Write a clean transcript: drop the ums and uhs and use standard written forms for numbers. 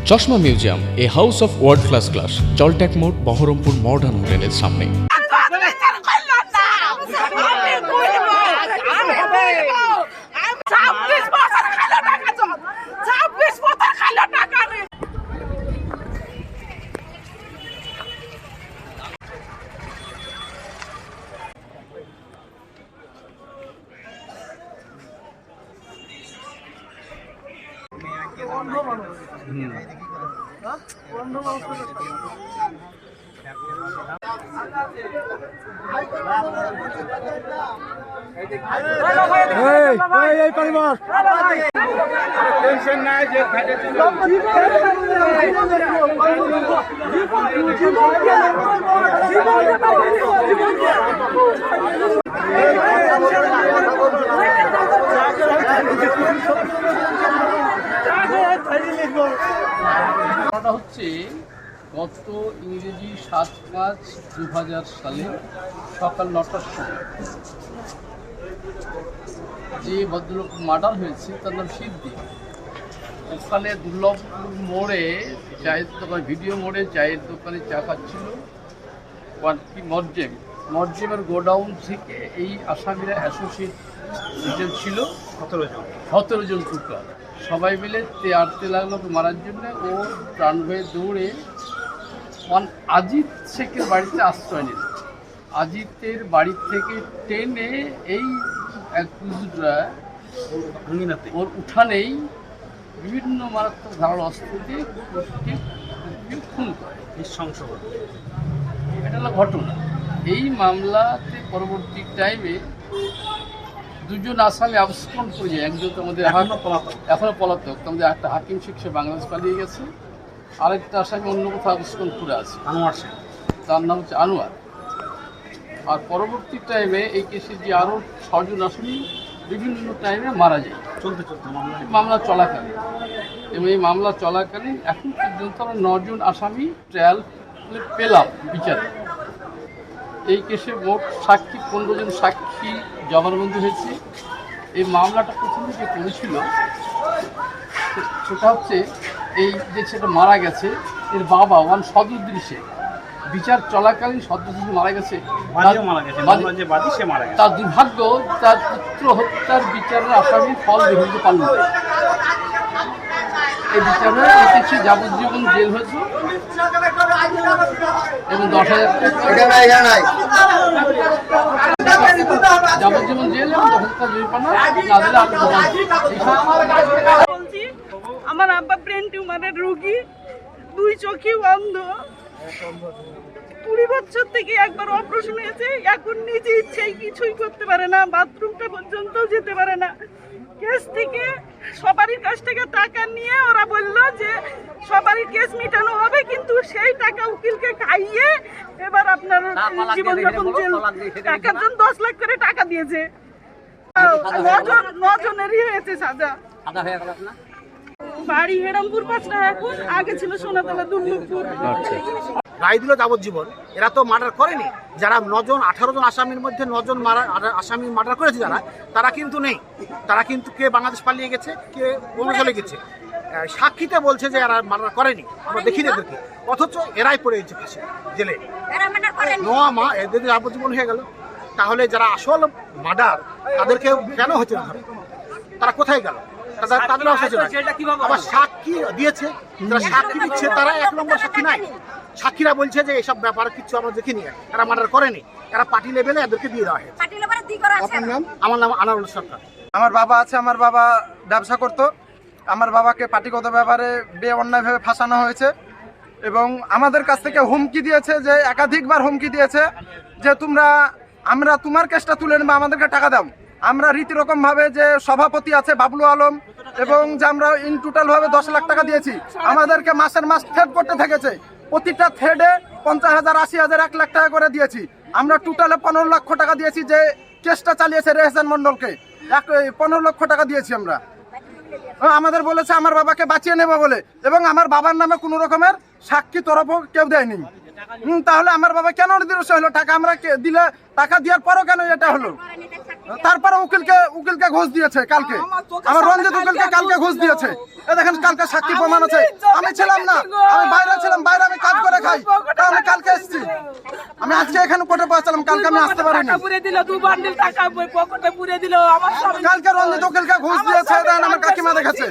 চশমা museum, a house of world class, জলট্যাক মোড়, বহরমপুর মডার্ন হোটেলের সামনে। হচ্ছে গত ইংরেজি 7/5/2000 সালে সকাল 9টার সময় যে ভদ্রলোক মার্ডার হয়েছে তার নাম সিদ্দিক। ওখানে দুর্লভপুর মোড়ে চায়ের দোকান, ভিডিও মোড়ে চায়ের দোকানে চা খাচ্ছিল মরজেমের গোডাউন থেকে এই আসামিরা অ্যাসোসিয়েট ছিল 17 জন টুকরা। সবাই মিলে আটতে লাগলো মারার জন্য। ও প্রাণ হয়ে দৌড়ে আজিত শেখের বাড়িতে আশ্রয় নিল। আজিতের বাড়ি থেকে টেনে এই ওর উঠানেই বিভিন্ন মারাত্মক ধারালো অস্ত্র দিয়ে খুন করে, নৃশংস। এটা হলো ঘটনা। এই মামলাতে পরবর্তী টাইমে দুজন আসামি আবস্কন্ড করে যায়। একজন তো আমাদের এখনো পলাতক, আমাদের একটা হাকিম শেখ, সে বাংলাদেশ পালিয়ে গেছে। আরেকটা আসামি অন্য কোথাও আবস্কন্ড করে আছে, আনোয়ার শেখ, তার নাম হচ্ছে আনোয়ার। আর পরবর্তী টাইমে এই কেসে যে আরও 6 জন আসামি বিভিন্ন টাইমে মারা যায় চলতে মামলা চলাকালীন। এবং এই মামলা চলাকালীন এখন পর্যন্ত আমরা 9 জন আসামি ট্রায়াল পেলাম বিচারে। এই কেসে মোট সাক্ষী 15 জন সাক্ষী জবানবন্দি হয়েছে। এই মামলাটা প্রথমে যে করেছিল সেটা হচ্ছে এই যে সেটা মারা গেছে এর বাবা সদরুদ্দিন শেখ। বিচার চলাকালীন সদরুদ্দিন মারা গেছে, তার দুর্ভাগ্য তার পুত্র হত্যার বিচারের আসামি ফল দেখতে পারল। এই বিচারে এসেছে যাবজ্জীবন জেল হয়েছে এবং 10,000 যাবজ্জীবন জেল এবং 10,000 টাকা জরিমানা না দিলে। আমার আব্বা ব্রেন টিউমারের রোগী, 2 চোখই অন্ধ। 20 বছর থেকে একবার অপারেশন হয়েছে। এখন নিজে ইচ্ছেই কিছুই করতে পারে না, বাথরুমটা পর্যন্ত যেতে পারে না। কেস থেকে সবারই কাছ থেকে টাকা নিয়ে ওরা বললো যে সবারই কেস মিটানো হবে, কিন্তু সেই টাকা উকিলকে খাইয়ে এবার আপনার জীবনযাপন জেল। টাকার জন্য 10 লাখ করে টাকা দিয়েছে। 9 জনেরই হয়েছে সাজা। বাড়ি হেরামপুর 5টা, এখন আগে ছিল সোনাতলা দুর্লভপুর। রায় দিল যাবজ্জীবন। এরা তো মার্ডার করেনি। যারা 9 জন 18 জন আসামির মধ্যে 9 জন আসামি মার্ডার করেছে যারা, তারা কিন্তু নেই। তারা কিন্তু কে বাংলাদেশ পালিয়ে গেছে, কে অন্য চলে গেছে। সাক্ষীতে বলছে যে এরা মার্ডার করেনি, আমরা দেখি না দেখি, অথচ এরাই পড়ে গেছে ফাঁসি জেলে। এদের যাবজ্জীবন হয়ে গেল। তাহলে যারা আসল মার্ডার তাদেরকে কেন হচ্ছে না? তারা কোথায় গেল? আবার সাক্ষী দিয়েছে, যারা সাক্ষী দিচ্ছে তারা 1 নম্বর সাক্ষী নাই। সাক্ষীরা বলছে যে এসব ব্যাপারে কিছু আমরা দেখিনি, এরা মার্ডার করেনি, এরা পার্টি লেভেলে এদেরকে দিয়ে দেওয়া হয়। আমার নাম আনারুল সরকার। আমার বাবা আছে, আমার বাবা ব্যবসা করতো। আমার বাবাকে পার্টিগত ব্যাপারে অন্যায়ভাবে ফাঁসানো হয়েছে এবং আমাদের কাছ থেকে হুমকি দিয়েছে, যে একাধিকবার হুমকি দিয়েছে যে আমরা তোমার কেসটা তুলে নেবো, আমাদেরকে টাকা দাও। আমরা রীতিরকমভাবে যে সভাপতি আছে বাবলু আলম এবং যে আমরা ইন টোটালভাবে 10 লাখ টাকা দিয়েছি, আমাদেরকে মাসের মাস থ্রেড করতে থেকেছে। প্রতিটা থ্রেডে 50,000, 80,000, 1 লাখ টাকা করে দিয়েছি। আমরা টোটালে 15 লক্ষ টাকা দিয়েছি। যে কেসটা চালিয়েছে রেহসান মন্ডলকে 15 লক্ষ টাকা দিয়েছি আমরা। আমাদের বলেছে আমার বাবাকে বাঁচিয়ে নেবে বলে, এবং আমার বাবার নামে কোনো রকমের সাক্ষী তরফও কেউ দেয়নি। তাহলে আমার বাবা কেন নির্দোষ হলো? টাকা আমরা দিলে, টাকা দেওয়ার পরও কেন এটা হলো? তারপরে উকিলকে ঘুষ দিয়েছে কালকে, আমার রঞ্জিত উকিলকে কালকে ঘুষ দিয়েছে। এ দেখেন কালকে সাক্ষী প্রমাণ আছে। আমি ছিলাম না, আমি বাইরে ছিলাম, বাইরে আমি কাজ করে খাই, তা আমি কালকে এসেছি। আমি আজকে এখানে কোর্টে পৌঁছালাম, কালকে আমি আসতে পারিনি। কালকে রঞ্জিত উকিলকে ঘুষ দিয়েছে, দেন আমার কাকিমা দেখেছে।